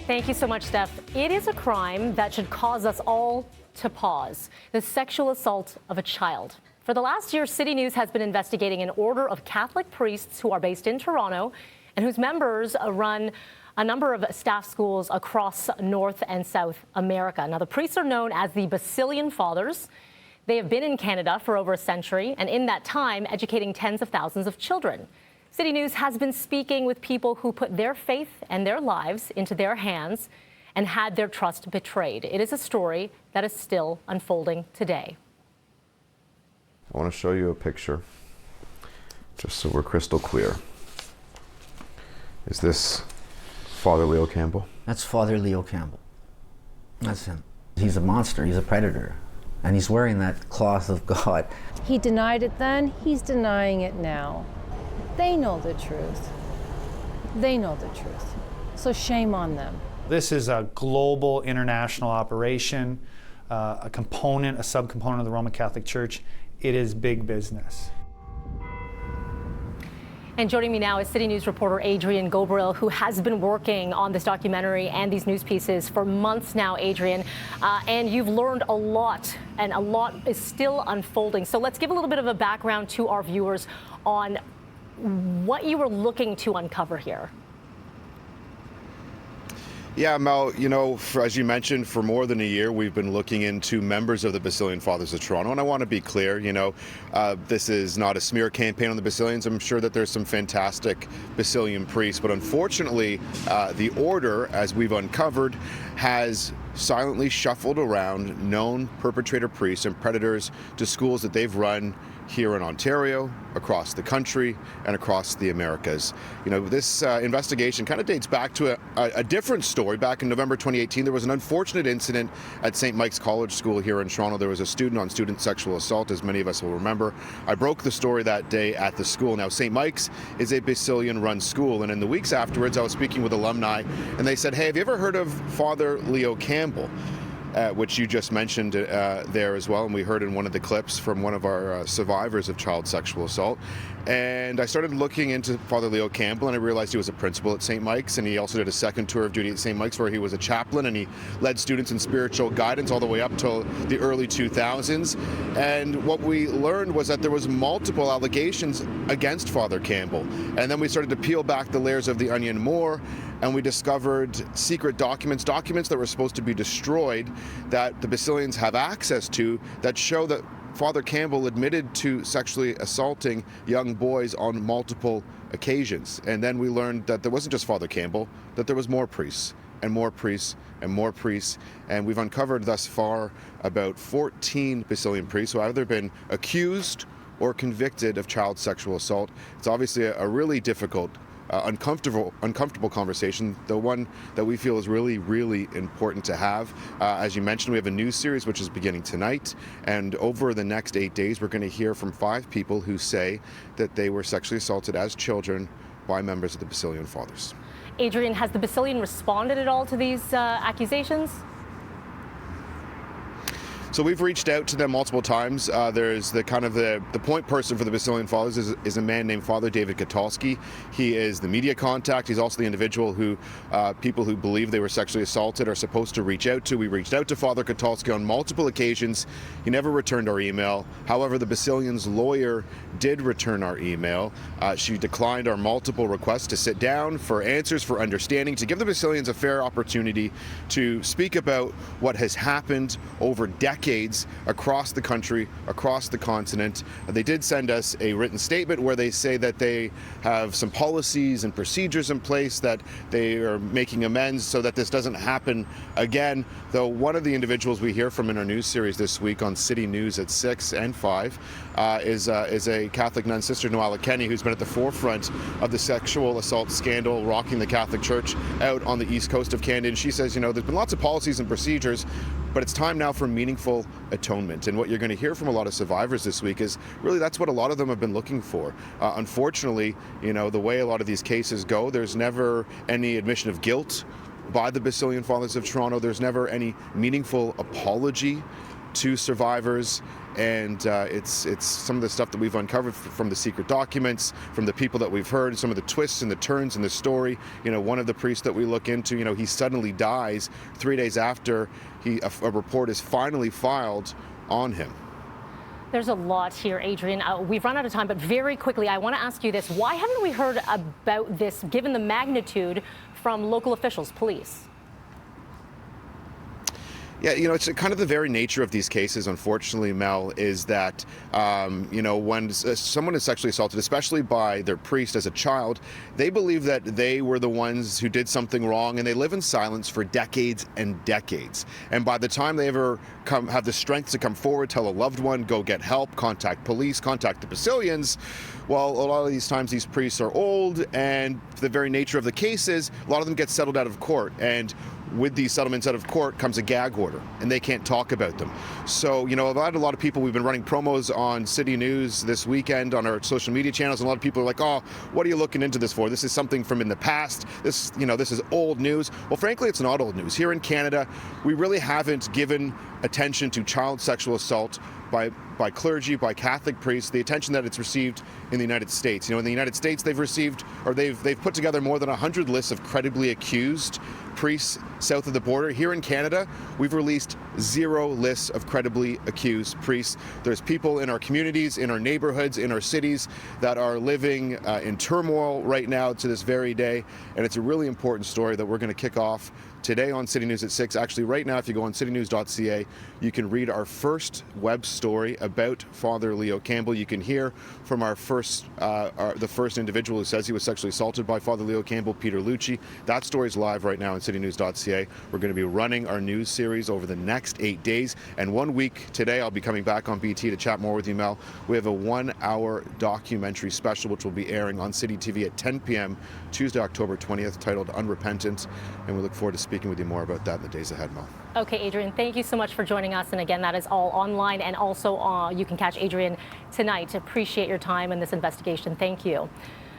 Thank you so much, Steph. It is a crime that should cause us all to pause: the sexual assault of a child. For the last year, CityNews has been investigating an order of Catholic priests who are based in Toronto and whose members run a number of staff schools across North and South America. Now, the priests are known as the Basilian Fathers. They have been in Canada for over a century, and in that time, educating tens of thousands of children. CityNews has been speaking with people who put their faith and their lives into their hands and had their trust betrayed. It is a story that is still unfolding today. I want to show you a picture, just so we're crystal clear. Is this Father Leo Campbell? That's Father Leo Campbell. That's him. He's a monster, he's a predator, and he's wearing that cloth of God. He denied it then, he's denying it now. They know the truth. They know the truth. So shame on them. This is a global international operation, a subcomponent of the Roman Catholic Church. It is big business. And joining me now is CityNews reporter Adrian Ghobrial, who has been working on this documentary and these news pieces for months now, Adrian. And you've learned a lot, and a lot is still unfolding. So let's give a little bit of a background to our viewers on what you were looking to uncover here. Yeah, Mel, as you mentioned, for more than a year, we've been looking into members of the Basilian Fathers of Toronto. And I want to be clear, this is not a smear campaign on the Basilians. I'm sure that there's some fantastic Basilian priests. But unfortunately, the order, as we've uncovered, has silently shuffled around known perpetrator priests and predators to schools that they've run here in Ontario, across the country, and across the Americas. This investigation kind of dates back to a different story. Back in November 2018, there was an unfortunate incident at St. Mike's College School here in Toronto. There was a student on student sexual assault, as many of us will remember. I broke the story that day at the school. Now, St. Mike's is a Basilian-run school, and in the weeks afterwards, I was speaking with alumni, and they said, hey, have you ever heard of Father Leo Campbell? Which you just mentioned there as well, and we heard in one of the clips from one of our survivors of child sexual assault. And I started looking into Father Leo Campbell, and I realized he was a principal at St. Mike's, and he also did a second tour of duty at St. Mike's where he was a chaplain, and he led students in spiritual guidance all the way up till the early 2000s. And what we learned was that there was multiple allegations against Father Campbell. And then we started to peel back the layers of the onion more, and we discovered secret documents that were supposed to be destroyed, that the Basilians have access to, that show that Father Campbell admitted to sexually assaulting young boys on multiple occasions. And then we learned that there wasn't just Father Campbell, that there was more priests and more priests and more priests. And we've uncovered thus far about 14 Basilian priests who have either been accused or convicted of child sexual assault. It's obviously a really difficult uncomfortable conversation, the one that we feel is really, really important to have. As you mentioned, we have a news series which is beginning tonight, and over the next 8 days, we're going to hear from 5 people who say that they were sexually assaulted as children by members of the Basilian Fathers. Adrian, has the Basilian responded at all to these accusations? So we've reached out to them multiple times. There's the point person for the Basilian Fathers is a man named Father David Katalski. He is the media contact. He's also the individual who people who believe they were sexually assaulted are supposed to reach out to. We reached out to Father Katalski on multiple occasions. He never returned our email. However, the Basilian's lawyer did return our email. She declined our multiple requests to sit down for answers, for understanding, to give the Basilians a fair opportunity to speak about what has happened over decades across the country, across the continent. They did send us a written statement where they say that they have some policies and procedures in place, that they are making amends so that this doesn't happen again. Though one of the individuals we hear from in our news series this week on CityNews at 6 and 5 is a Catholic nun, Sister Noala Kenny, who's been at the forefront of the sexual assault scandal rocking the Catholic Church out on the east coast of Canada. And she says, there's been lots of policies and procedures, but it's time now for meaningful atonement. And what you're going to hear from a lot of survivors this week is really that's what a lot of them have been looking for. Unfortunately, the way a lot of these cases go, there's never any admission of guilt by the Basilian Fathers of Toronto. There's never any meaningful apology to survivors. And it's some of the stuff that we've uncovered from the secret documents, from the people that we've heard, some of the twists and the turns in the story. You know, one of the priests that we look into, you know, he suddenly dies 3 days after a report is finally filed on him. There's a lot here, Adrian. We've run out of time, but very quickly, I want to ask you this. Why haven't we heard about this, given the magnitude, from local officials, police? Yeah, you know, it's kind of the very nature of these cases, unfortunately, Mel, is that, you know, when someone is sexually assaulted, especially by their priest as a child, they believe that they were the ones who did something wrong, and they live in silence for decades and decades. And by the time they ever have the strength to come forward, tell a loved one, go get help, contact police, contact the Basilians, well, a lot of these times these priests are old, and the very nature of the cases, a lot of them get settled out of court. And with these settlements out of court comes a gag order, and they can't talk about them. So, you know, I've had a lot of people, we've been running promos on City News this weekend on our social media channels, and a lot of people are like, oh, what are you looking into this for? This is something from in the past. This, you know, this is old news. Well, frankly, it's not old news. Here in Canada, we really haven't given attention to child sexual assault by clergy, by Catholic priests, the attention that it's received in the United States. You know, in the United States, they've received, or they've put together more than 100 lists of credibly accused priests south of the border. Here in Canada, we've released 0 lists of credibly accused priests. There's people in our communities, in our neighborhoods, in our cities that are living in turmoil right now to this very day, and it's a really important story that we're going to kick off today on City News at 6. Actually, right now, if you go on citynews.ca, you can read our first web story about Father Leo Campbell. You can hear from the first individual who says he was sexually assaulted by Father Leo Campbell, Peter Lucci. That story's live right now on citynews.ca. We're going to be running our news series over the next 8 days, and 1 week today, I'll be coming back on BT to chat more with you, Mel. We have a 1-hour documentary special which will be airing on City TV at 10 p.m. Tuesday, October 20th, titled Unrepentant, and we look forward to speaking with you more about that in the days ahead, Mel. Okay, Adrian, thank you so much for joining us. And again, that is all online, and also you can catch Adrian tonight. Appreciate your time in this investigation. Thank you.